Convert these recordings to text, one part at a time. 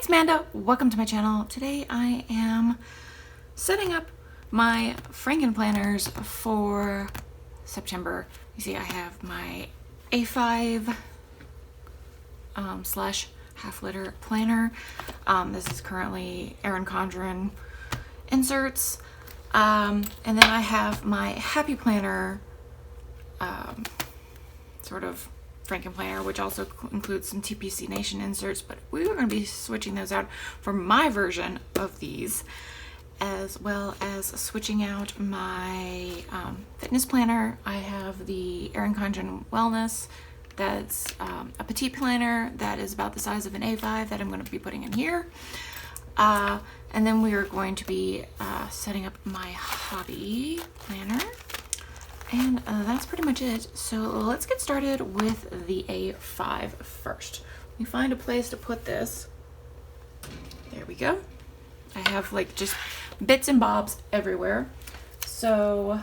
it's Manda. Welcome to my channel. Today I am setting up my Frankenplanners for September. You see I have my A5 slash half-liter planner. This is currently Erin Condren inserts. And then I have my Happy Planner sort of Frankenplanner, which also includes some TPC Nation inserts, but we are going to be switching those out for my version of these, as well as switching out my fitness planner. I have the Erin Condren Wellness. That's a petite planner that is about the size of an A5 that I'm going to be putting in here. And then we are going to be setting up my hobby planner. And that's pretty much it. So let's get started with the A5 first. We find a place to put this. There we go. I have like just bits and bobs everywhere. So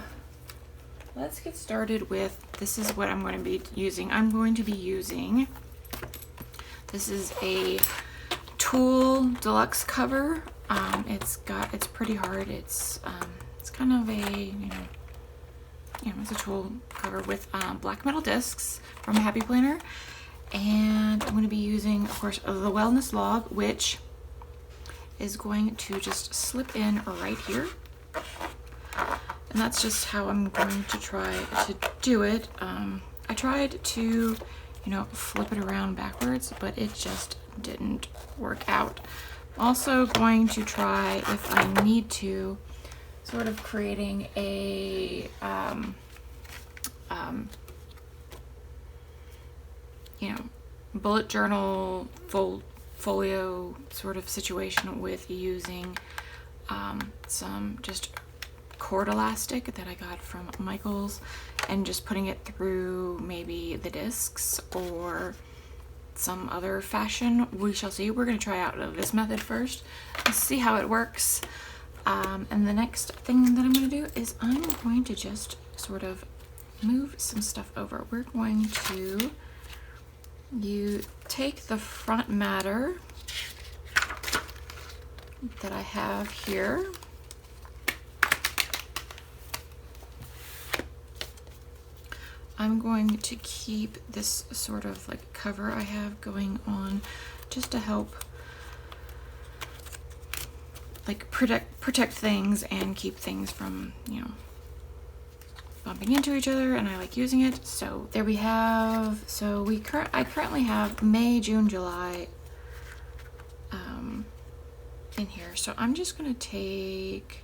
let's get started with, this is what I'm going to be using. I'm going to be using, this is a Tulle Deluxe cover. It's pretty hard. It's kind of a, it's a Tulle cover with black metal discs from Happy Planner. And I'm going to be using, of course, the Wellness Log, which is going to just slip in right here. And that's just how I'm going to try to do it. I tried to, flip it around backwards, but it just didn't work out. I'm also going to try, if I need to, sort of creating a bullet journal folio sort of situation with using some just cord elastic that I got from Michael's and just putting it through maybe the discs or some other fashion. We shall see. We're going to try out this method first and see how it works. And the next thing that I'm going to do is I'm going to just sort of move some stuff over. We're going to take the front matter that I have here. I'm going to keep this sort of like cover I have going on just to help like protect things and keep things from, bumping into each other, and I like using it. So there we have, I currently have May, June, July in here. So I'm just going to take,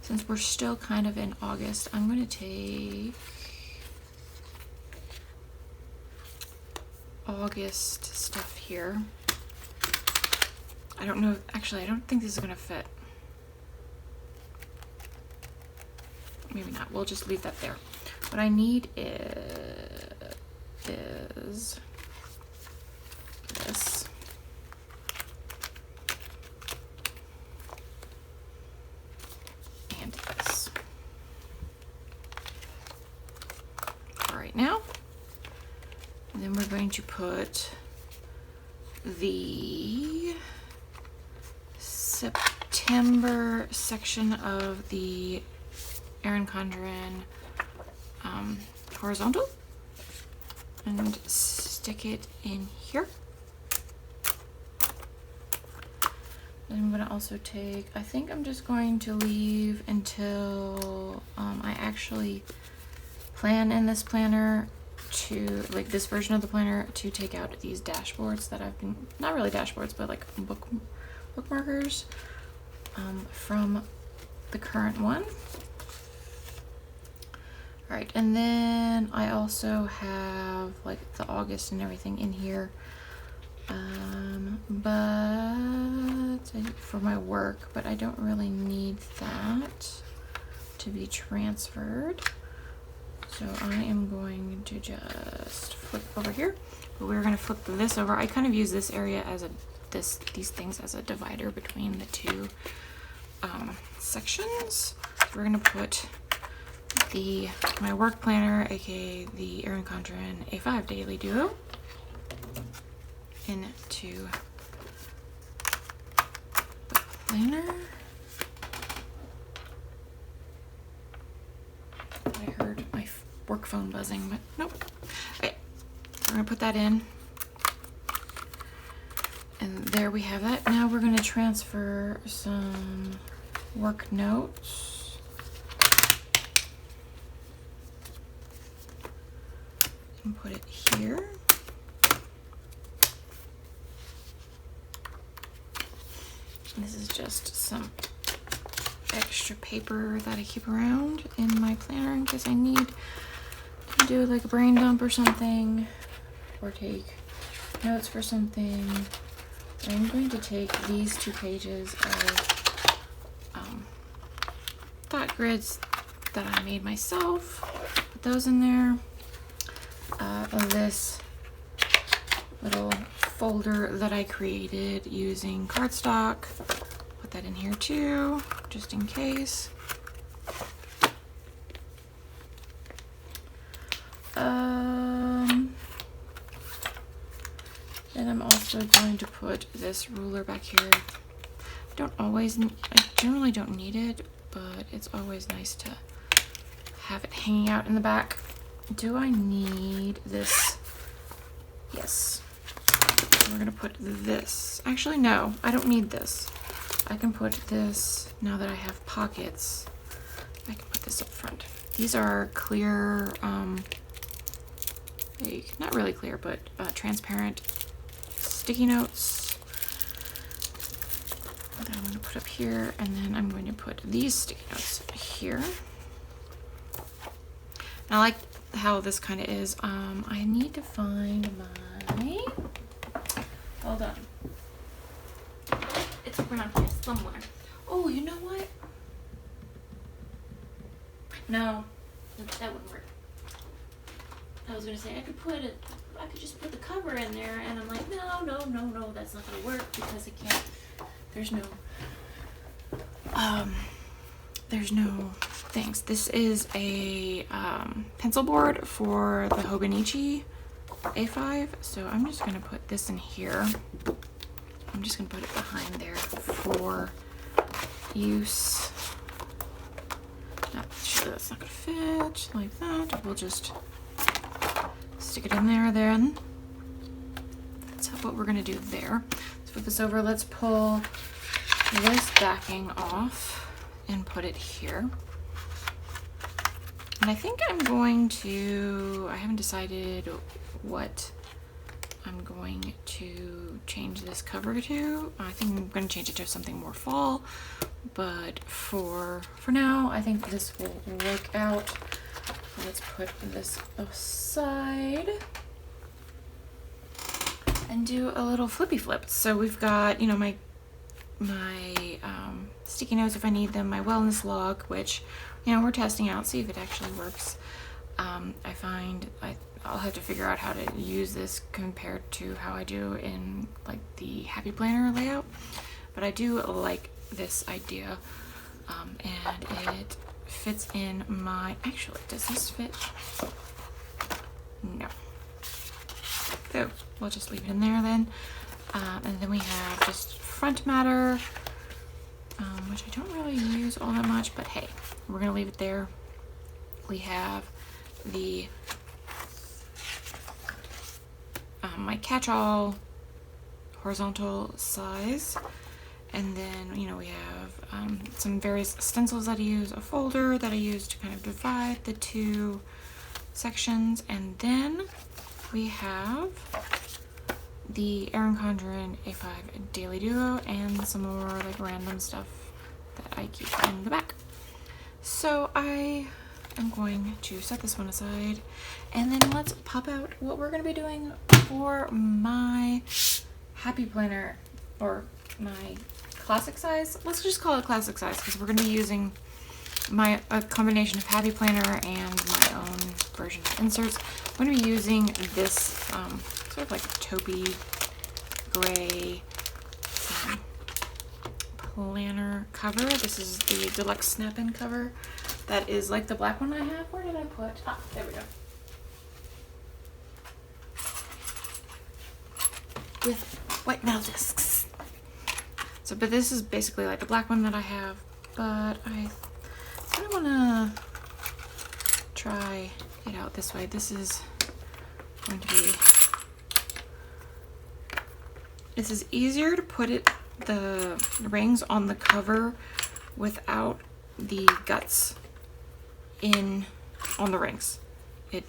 since we're still kind of in August, I'm going to take August stuff here. I don't know, actually, I don't think this is going to fit. Maybe not. We'll just leave that there. What I need is this. And this. All right, now. And then we're going to put the September section of the Erin Condren horizontal and stick it in here. Then I'm going to also take, I think I'm just going to leave until I actually plan in this planner to, like this version of the planner, to take out these dashboards that I've been, not really dashboards, but like bookmarkers from the current one. All right, and then I also have like the August and everything in here, but for my work, but I don't really need that to be transferred. So I am going to just flip over here, but we're going to flip this over. I kind of use this area as these things as a divider between the two sections. So we're going to put my work planner, aka the Erin Condren A5 Daily Duo, into planner. I heard my work phone buzzing, but nope. Okay, we're gonna put that in. And there we have that. Now we're gonna transfer some work notes. And put it here. This is just some extra paper that I keep around in my planner in case I need to do like a brain dump or something, or take notes for something. I'm going to take these 2 pages of thought grids that I made myself, put those in there. This little folder that I created using cardstock, put that in here too, just in case. Then I'm also going to put this ruler back here. I generally don't need it, but it's always nice to have it hanging out in the back. Do I need this? Yes. We're gonna put this. Actually, no, I don't need this. I can put this, now that I have pockets, I can put this up front. These are clear, not really clear, but transparent sticky notes that I'm gonna put up here, and then I'm going to put these sticky notes here. And I like how this kind of is. I need to find my, hold on. It's around here somewhere. Oh, you know what? No, that wouldn't work. I was gonna say I could just put the cover in there, and I'm like, no, that's not gonna work because I can't. There's no things. This is a pencil board for the Hobonichi A5, so I'm just gonna put this in here. I'm just gonna put it behind there for use. Not sure that's not gonna fit like that. We'll just stick it in there then. That's what we're gonna do there. Let's put this over. Let's pull this backing off and put it here. And I think I'm going to, I haven't decided what I'm going to change this cover to. I think I'm going to change it to something more fall, but for now, I think this will work out. Let's put this aside and do a little flippy flip. So we've got, you know, my sticky notes if I need them, my wellness log, which, you know, we're testing out, see if it actually works. I find I'll have to figure out how to use this compared to how I do in like the Happy Planner layout, but I do like this idea, and it fits in my, actually, does this fit? No. So we'll just leave it in there then. And then we have just front matter, which I don't really use all that much, but hey, we're gonna leave it there. We have the my catch-all horizontal size, and then, you know, we have some various stencils that I use, a folder that I use to kind of divide the two sections, and then we have the Erin Condren A5 Daily Duo and some more like random stuff that I keep in the back. So I am going to set this one aside, and then let's pop out what we're going to be doing for my Happy Planner, or my classic size. Let's just call it classic size because we're going to be using a combination of Happy Planner and my own version of inserts. I'm going to be using this sort of like taupey gray planner cover. This is the deluxe snap-in cover that is like the black one I have. Where did I put? Ah, there we go. With white mail discs. So, but this is basically like the black one that I have, but I kind of want to try it out this way. This is going to be, this is easier to put the rings on the cover without the guts on the rings. It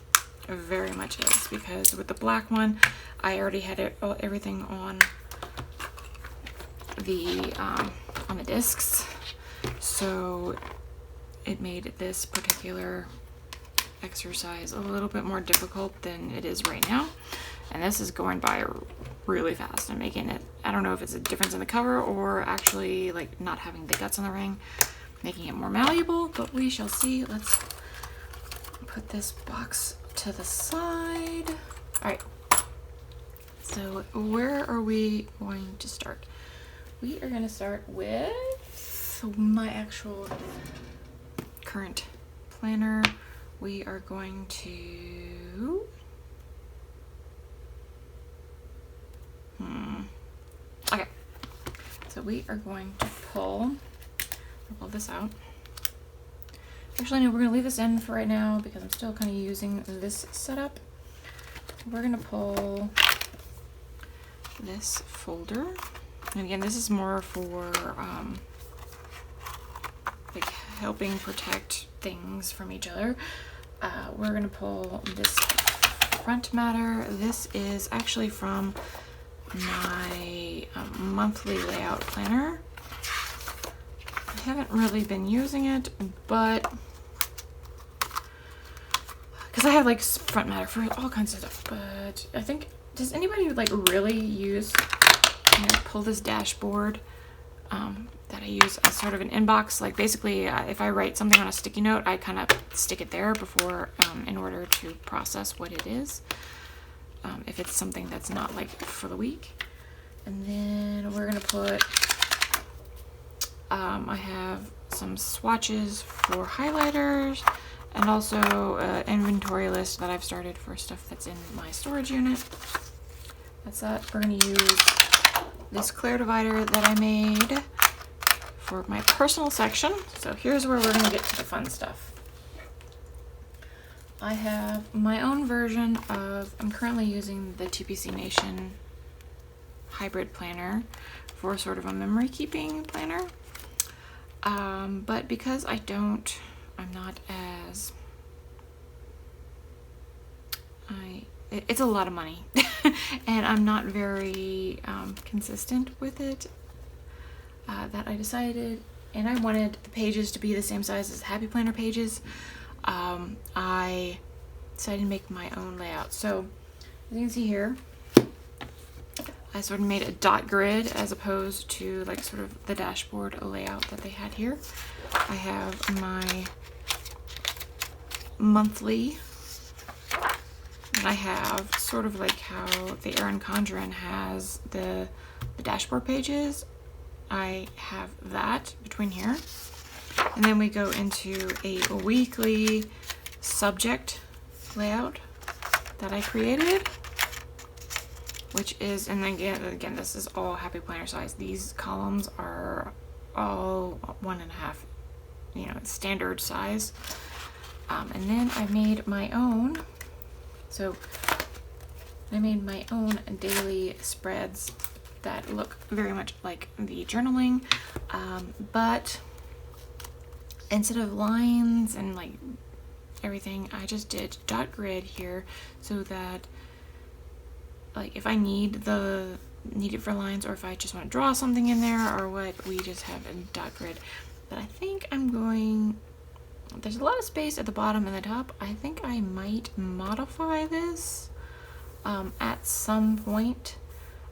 very much is, because with the black one, I already had everything on the discs, so it made this particular exercise a little bit more difficult than it is right now. And this is going by really fast and making it, I don't know if it's a difference in the cover or actually like not having the guts on the ring, making it more malleable, but we shall see. Let's put this box to the side. All right, so where are we going to start? We are going to start with my actual current planner. We are going to okay, so we are going to pull this out. Actually, no, we're going to leave this in for right now because I'm still kind of using this setup. We're going to pull this folder. And again, this is more for like helping protect things from each other. We're going to pull this front matter. This is actually from my monthly layout planner. I haven't really been using it, but because I have like front matter for all kinds of stuff. But I think, does anybody like really use, pull this dashboard that I use as sort of an inbox? Like basically, if I write something on a sticky note, I kind of stick it there before in order to process what it is. If it's something that's not like for the week. And then we're gonna put, I have some swatches for highlighters and also an inventory list that I've started for stuff that's in my storage unit. That's that. We're gonna use this clear divider that I made for my personal section. So here's where we're gonna get to the fun stuff. I have my own version of, I'm currently using the TPC Nation hybrid planner for sort of a memory keeping planner. But because I'm not as, it's a lot of money and I'm not very consistent with it, that I decided, and I wanted the pages to be the same size as the Happy Planner pages. I decided to make my own layout. So as you can see here, I sort of made a dot grid as opposed to like sort of the dashboard layout that they had here. I have my monthly, and I have sort of like how the Erin Condren has the dashboard pages. I have that between here. And then we go into a weekly subject layout that I created, which is, and again, this is all Happy Planner size. These columns are all 1.5, standard size. And then I made my own. So I made my own daily spreads that look very much like the journaling, but instead of lines and like everything, I just did dot grid here so that like if I need it for lines, or if I just want to draw something in there or what, we just have a dot grid. But I think there's a lot of space at the bottom and the top. I think I might modify this at some point.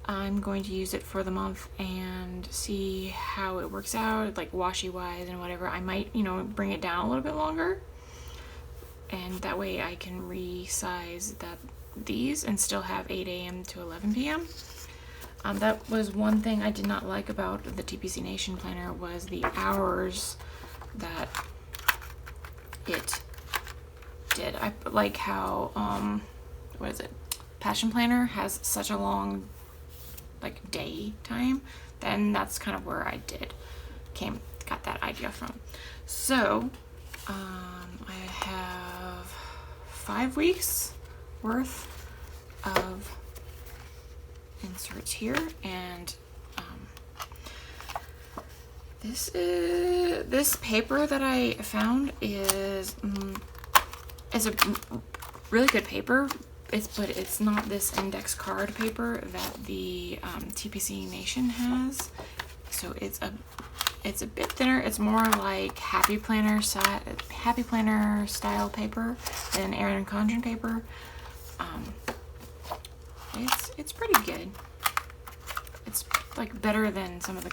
I'm going to use it for the month and see how it works out, like washi wise and whatever. I might, bring it down a little bit longer, and that way I can resize these and still have 8 a.m. to 11 p.m. That was one thing I did not like about the TPC Nation planner, was the hours that it did. I like how, Passion Planner has such a long like day time. then that's kind of where I got that idea from. So I have 5 weeks worth of inserts here, and this paper that I found is a really good paper. But it's not this index card paper that the TPC Nation has. So it's a bit thinner. It's more like Happy Planner style paper than Erin Condren paper. It's pretty good. It's like better than some of the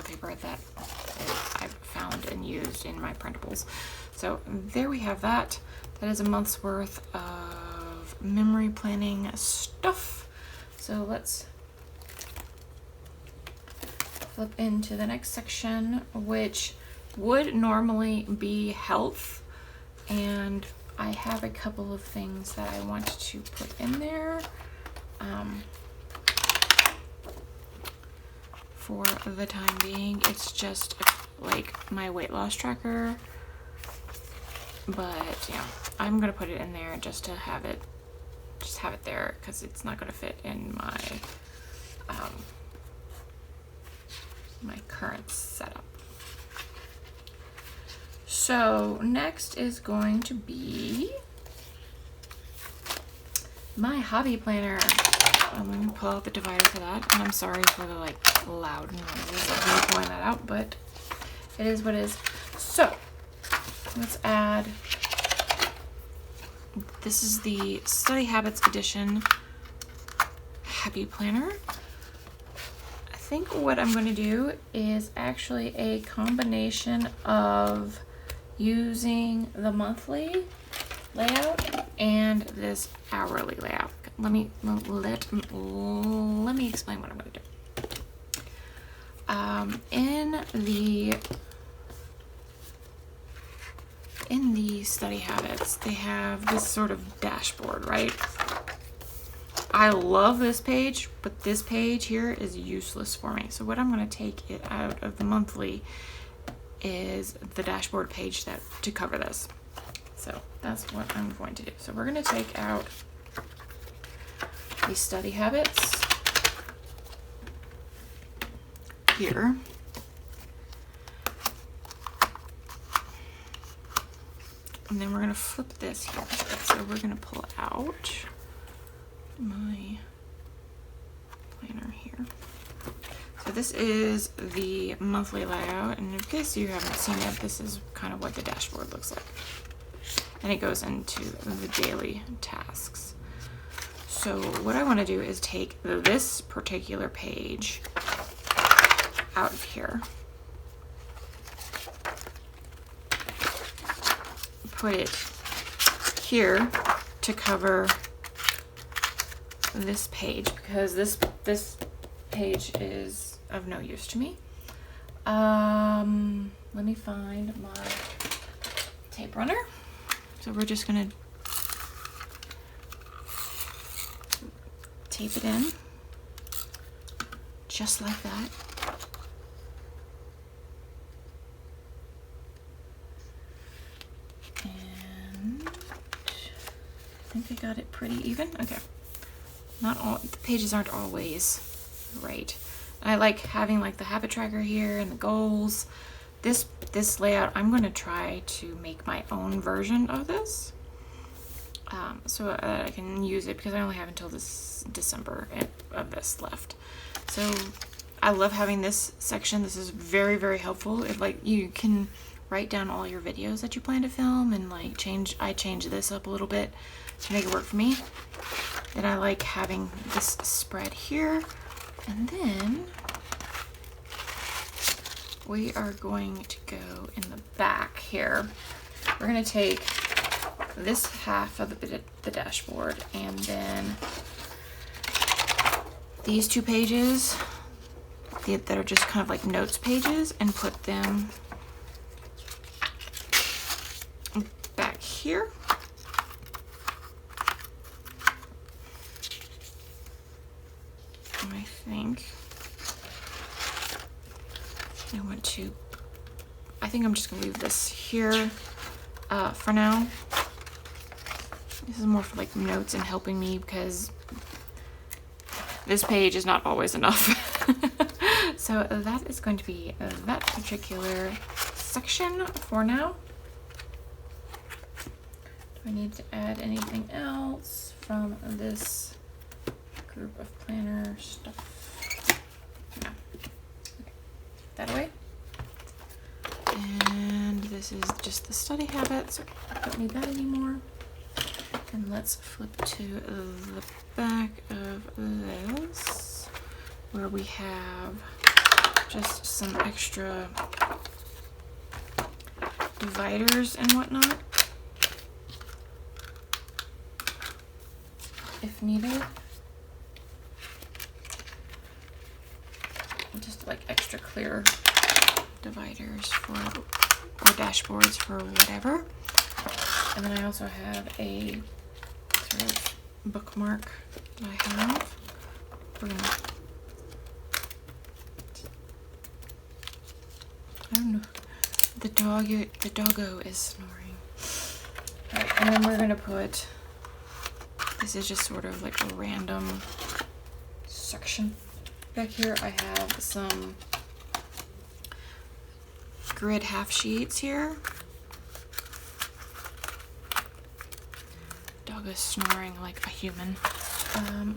paper that I've found and used in my printables. So there we have that. That is a month's worth of memory planning stuff. So let's flip into the next section, which would normally be health, and I have a couple of things that I want to put in there for the time being. It's just like my weight loss tracker, but yeah, I'm gonna put it in there just to have it there, because it's not gonna fit in my my current setup. So next is going to be my hobby planner. I'm going to pull out the divider for that, and I'm sorry for the like loud noises of me pulling that out, but it is what it is. So let's add, this is the Study Habits Edition Happy Planner. I think what I'm going to do is actually a combination of using the monthly layout and this hourly layout. Let me explain what I'm going to do. In the Study Habits, they have this sort of dashboard, right? I love this page, but this page here is useless for me. So what I'm going to take it out of the monthly is the dashboard page to cover this. So that's what I'm going to do. So we're going to take out the Study Habits here. And then we're going to flip this here. So we're going to pull out my planner here. So this is the monthly layout, and in case you haven't seen it, this is kind of what the dashboard looks like. And it goes into the daily tasks. So what I want to do is take this particular page out of here, put it here to cover this page, because this page is of no use to me. Let me find my tape runner. So we're just gonna tape it in just like that. And I think I got it pretty even. Okay. Not all the pages aren't always right. I like having like the habit tracker here and the goals. This layout, I'm going to try to make my own version of this, so that I can use it, because I only have until this December of this left. So I love having this section. This is very, very helpful. You can write down all your videos that you plan to film, and like I change this up a little bit to make it work for me. And I like having this spread here. And then we are going to go in the back here. We're going to take this half of the dashboard, and then these two pages that are just kind of like notes pages, and put them back here. I think I think I'm just gonna leave this here for now. This is more for like notes and helping me because this page is not always enough. So that is going to be that particular section for now. Do I need to add anything else from this group of planner stuff? No. Okay. That away. And this is just the study habits. So I don't need that anymore. And let's flip to the back of this, where we have just some extra dividers and whatnot, if needed. Just like extra clear dividers or dashboards for whatever. And then I also have a sort of bookmark that I have. We're gonna, I don't know, the doggo is snoring. All right, and then we're gonna put, this is just sort of like a random section. Back here I have some grid half sheets here. Dog is snoring like a human.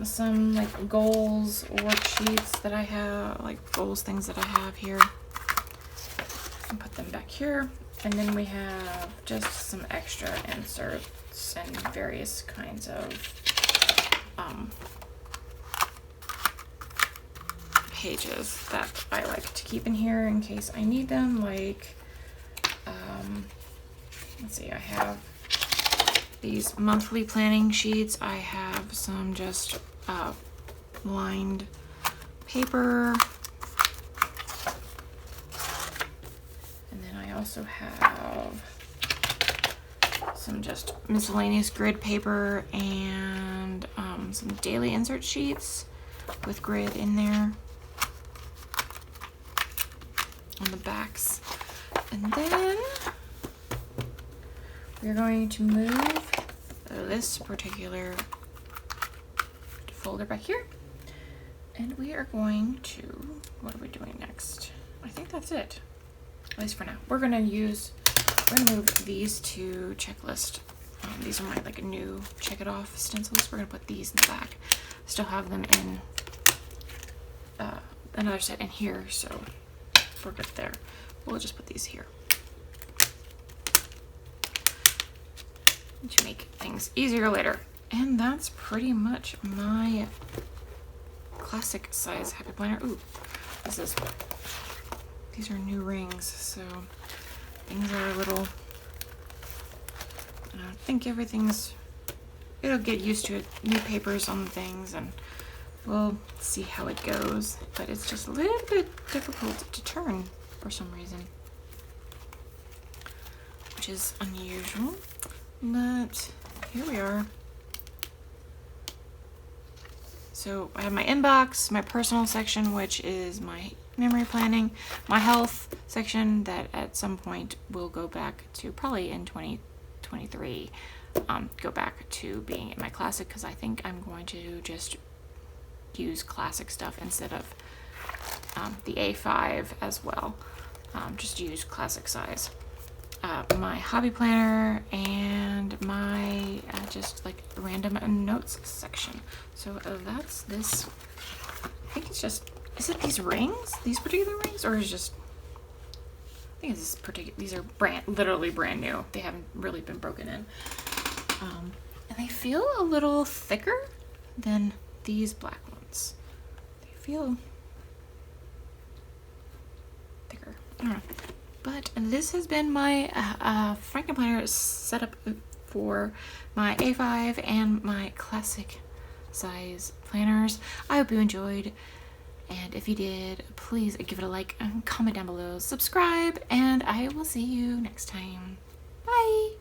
Some like goals worksheets that I have, like goals things that I have here. And put them back here. And then we have just some extra inserts and various kinds of pages that I like to keep in here in case I need them. Like, let's see, I have these monthly planning sheets. I have some just lined paper. And then I also have some just miscellaneous grid paper and some daily insert sheets with grid in there on the backs. And then we're going to move this particular folder back here, and we are going to, what are we doing next? I think that's it, at least for now. We're gonna move these to checklist. These are my like new check it off stencils. We're gonna put these in the back. Still have them in another set in here, so we're good there. We'll just put these here to make things easier later. And that's pretty much my classic size Happy Planner. Ooh, these are new rings, so things are a little, I think it'll get used to it. New papers on things, and we'll see how it goes. But it's just a little bit difficult to turn for some reason, which is unusual. But here we are. So I have my inbox, my personal section, which is my memory planning, my health section that at some point will go back to, probably in 2023, go back to being in my classic, because I think I'm going to just use classic stuff instead of the A5 as well. Just use classic size. My hobby planner and my just like random notes section. So that's this. I think it's just, is it these rings? These particular rings? Or is just, I think it's these are literally brand new. They haven't really been broken in. And they feel a little thicker than these black ones. They feel thicker. I don't know. But this has been my Frankenplanner setup for my A5 and my classic size planners. I hope you enjoyed, and if you did, please give it a like and comment down below, subscribe, and I will see you next time. Bye!